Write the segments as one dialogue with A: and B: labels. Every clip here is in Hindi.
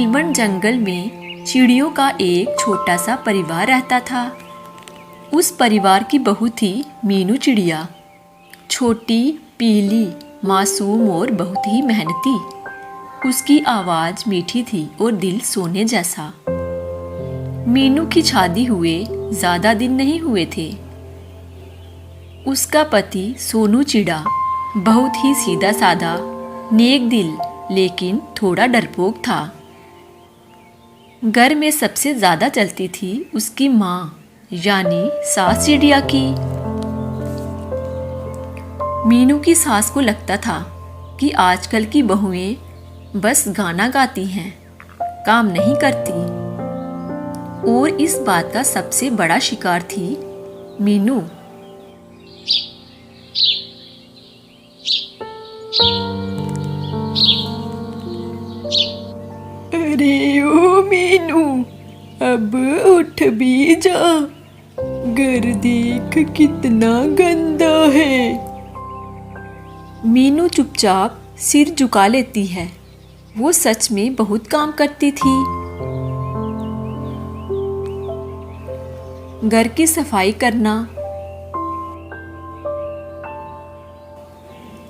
A: नीलबन जंगल में चिड़ियों का एक छोटा सा परिवार रहता था। उस परिवार की बहू थी मीनू चिड़िया। छोटी, पीली, मासूम और बहुत ही मेहनती। उसकी आवाज़ मीठी थी और दिल सोने जैसा। मीनू की शादी हुए ज़्यादा दिन नहीं हुए थे। उसका पति सोनू चिड़ा बहुत ही सीधा साधा, नेक दिल, लेकिन थोड़ा डरपोक था। घर में सबसे ज़्यादा चलती थी उसकी माँ यानी सास चिड़िया की। मीनू की सास को लगता था कि आजकल की बहुएं बस गाना गाती हैं, काम नहीं करती। और इस बात का सबसे बड़ा शिकार थी मीनू।
B: अरे ओ मीनू, अब उठ भी जा। घर देख कितना गंदा है।
A: मीनू चुपचाप सिर झुका लेती है। वो सच में बहुत काम करती थी। घर की सफाई करना,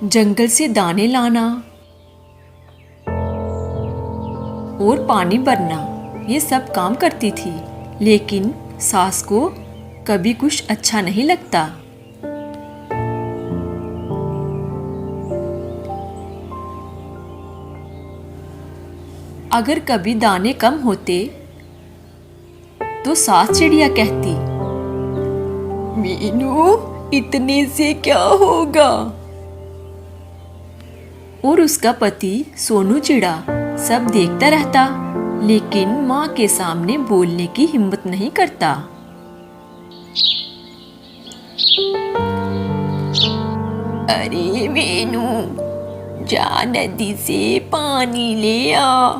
A: जंगल से दाने लाना और पानी भरना, ये सब काम करती थी। लेकिन सास को कभी कुछ अच्छा नहीं लगता। अगर कभी दाने कम होते तो सास चिड़िया कहती,
B: मीनू, इतने से क्या होगा?
A: और उसका पति सोनू चिड़ा सब देखता रहता, लेकिन माँ के सामने बोलने की हिम्मत नहीं करता।
B: अरे मीनू, जा नदी से पानी ले आ।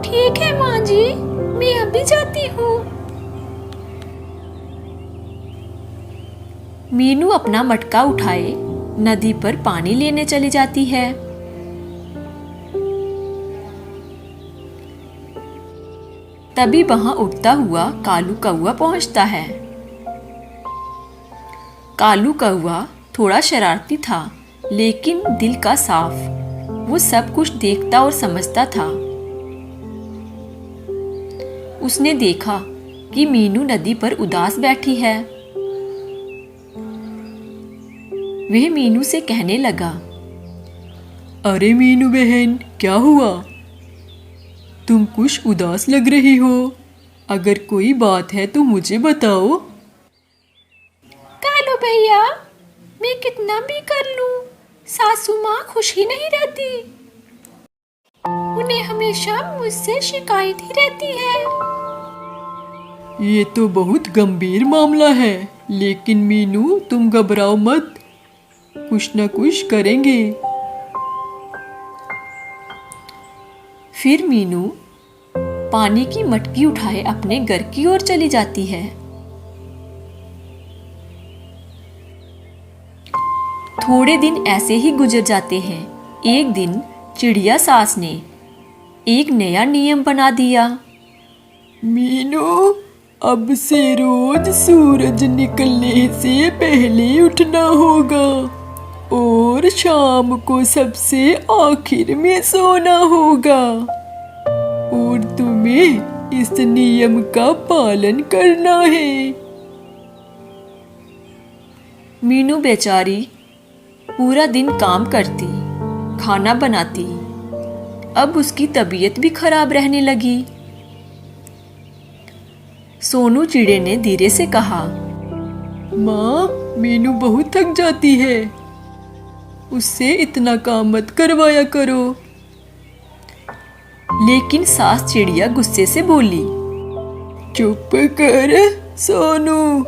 A: ठीक है माँ जी, मैं अभी जाती हूँ। मीनू अपना मटका उठाए नदी पर पानी लेने चली जाती है। तभी वहां उड़ता हुआ कालू कौवा पहुंचता है। कालू कौवा थोड़ा शरारती था, लेकिन दिल का साफ। वो सब कुछ देखता और समझता था। उसने देखा कि मीनू नदी पर उदास बैठी है। वह मीनू से कहने लगा,
B: अरे मीनू बहन, क्या हुआ? तुम कुछ उदास लग रही हो। अगर कोई बात है तो मुझे बताओ।
A: कालू भैया, मैं कितना भी कर लूं, सासू माँ खुश ही नहीं रहती। उन्हें हमेशा मुझसे शिकायत ही रहती है।
B: ये तो बहुत गंभीर मामला है, लेकिन मीनू तुम घबराओ मत, कुछ न कुछ करेंगे।
A: फिर मीनू पानी की मटकी उठाए अपने घर की ओर चली जाती है। थोड़े दिन ऐसे ही गुजर जाते हैं। एक दिन चिड़िया सास ने एक नया नियम बना दिया।
B: मीनू, अब से रोज सूरज निकलने से पहले उठना होगा और शाम को सबसे आखिर में सोना होगा। और तुम्हें इस नियम का पालन करना है।
A: मीनू बेचारी पूरा दिन काम करती, खाना बनाती। अब उसकी तबीयत भी खराब रहने लगी। सोनू चिड़े ने धीरे से कहा,
B: माँ, मीनू बहुत थक जाती है, उससे इतना काम मत करवाया करो।
A: लेकिन सास चिड़िया गुस्से से बोली,
B: चुप कर सोनू,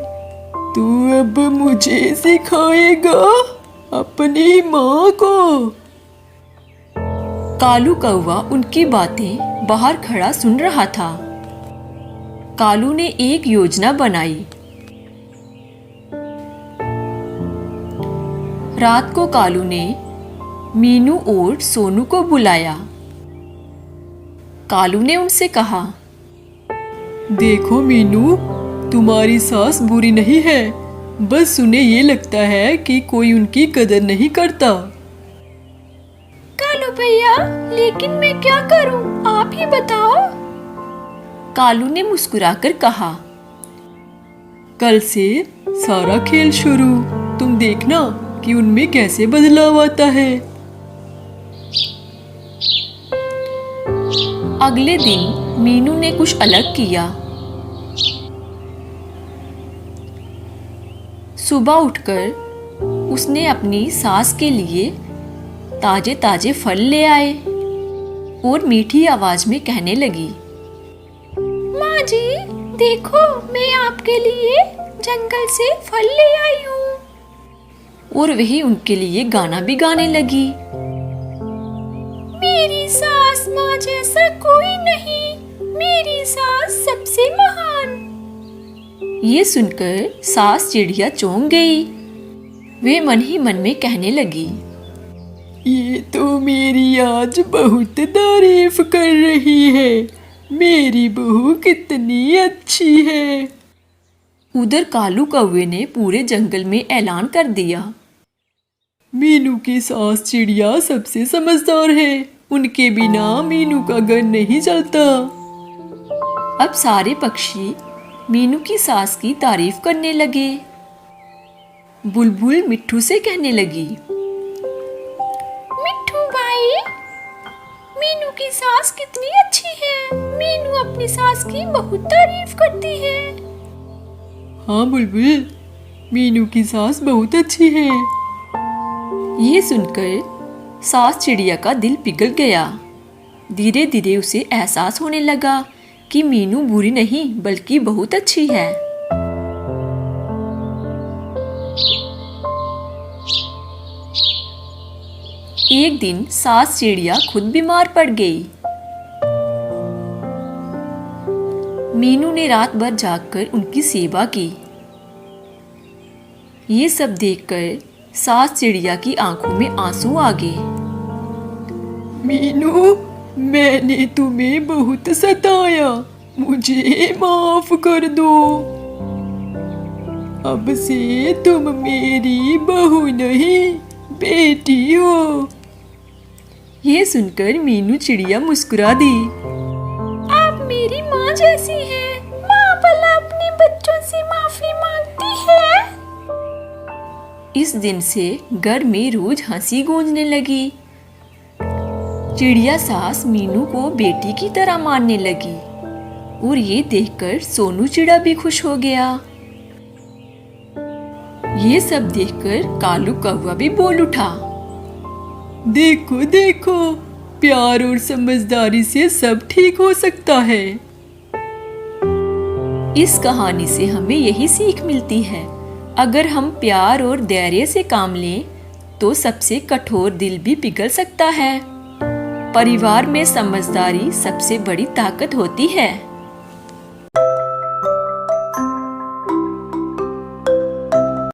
B: तू अब मुझे सिखाएगा अपनी माँ को।
A: कालू कौवा उनकी बातें बाहर खड़ा सुन रहा था। कालू ने एक योजना बनाई। रात को कालू ने मीनू और सोनू को बुलाया। कालू ने उनसे कहा,
B: देखो मीनू, तुम्हारी सास बुरी नहीं है, बस उन्हें ये लगता है कि कोई उनकी कदर नहीं करता।
A: कालू भैया, लेकिन मैं क्या करूं, आप ही बताओ। कालू ने मुस्कुराकर कहा,
B: कल से सारा खेल शुरू, तुम देखना कि उनमें कैसे बदलाव आता है।
A: अगले दिन मीनू ने कुछ अलग किया। सुबह उठकर उसने अपनी सास के लिए ताजे ताजे फल ले आए और मीठी आवाज में कहने लगी, माँ जी, देखो मैं आपके लिए जंगल से फल ले आई हूँ। और वही उनके लिए गाना भी गाने लगी, मेरी सास माँ जैसा कोई नहीं, मेरी सास सबसे महान। ये सुनकर सास चिड़िया चौंक गई। वे मन ही मन में कहने लगी,
B: ये तो मेरी आज बहुत तारीफ कर रही है, मेरी बहू कितनी अच्छी है।
A: उधर कालू कौवे ने पूरे जंगल में ऐलान कर दिया,
B: मीनू की सास चिड़िया सबसे समझदार है, उनके बिना मीनू का घर नहीं चलता।
A: अब सारे पक्षी मीनू की सास की तारीफ करने लगे। बुलबुल मिट्ठू से कहने लगी, मिट्ठू भाई, मीनू की सास कितनी अच्छी है, मीनू अपनी सास की बहुत तारीफ करती है।
B: हाँ बुलबुल, मीनू की सास बहुत अच्छी है।
A: ये सुनकर सास चिड़िया का दिल पिघल गया। धीरे धीरे उसे एहसास होने लगा कि मीनू बुरी नहीं बल्कि बहुत अच्छी है। एक दिन सास चिड़िया खुद बीमार पड़ गई। मीनू ने रात भर जागकर उनकी सेवा की। ये सब देखकर सास चिड़िया की आंखों में आंसू आ गए।
B: मीनू, मैंने तुम्हें बहुत सताया, मुझे माफ कर दो। अब से तुम मेरी बहू नहीं, बेटी हो।
A: ये सुनकर मीनू चिड़िया मुस्कुरा दी। आप मेरी माँ जैसी हैं। माँ भला अपने बच्चों से माफी मांगती है। इस दिन से घर में रोज हंसी गूंजने लगी। चिड़िया सास मीनू को बेटी की तरह मानने लगी और ये देखकर सोनू चिड़ा भी खुश हो गया। ये सब देखकर कालू कौवा भी बोल उठा,
B: देखो देखो, प्यार और समझदारी से सब ठीक हो सकता है।
A: इस कहानी से हमें यही सीख मिलती है, अगर हम प्यार और धैर्य से काम लें तो सबसे कठोर दिल भी पिघल सकता है। परिवार में समझदारी सबसे बड़ी ताकत होती है।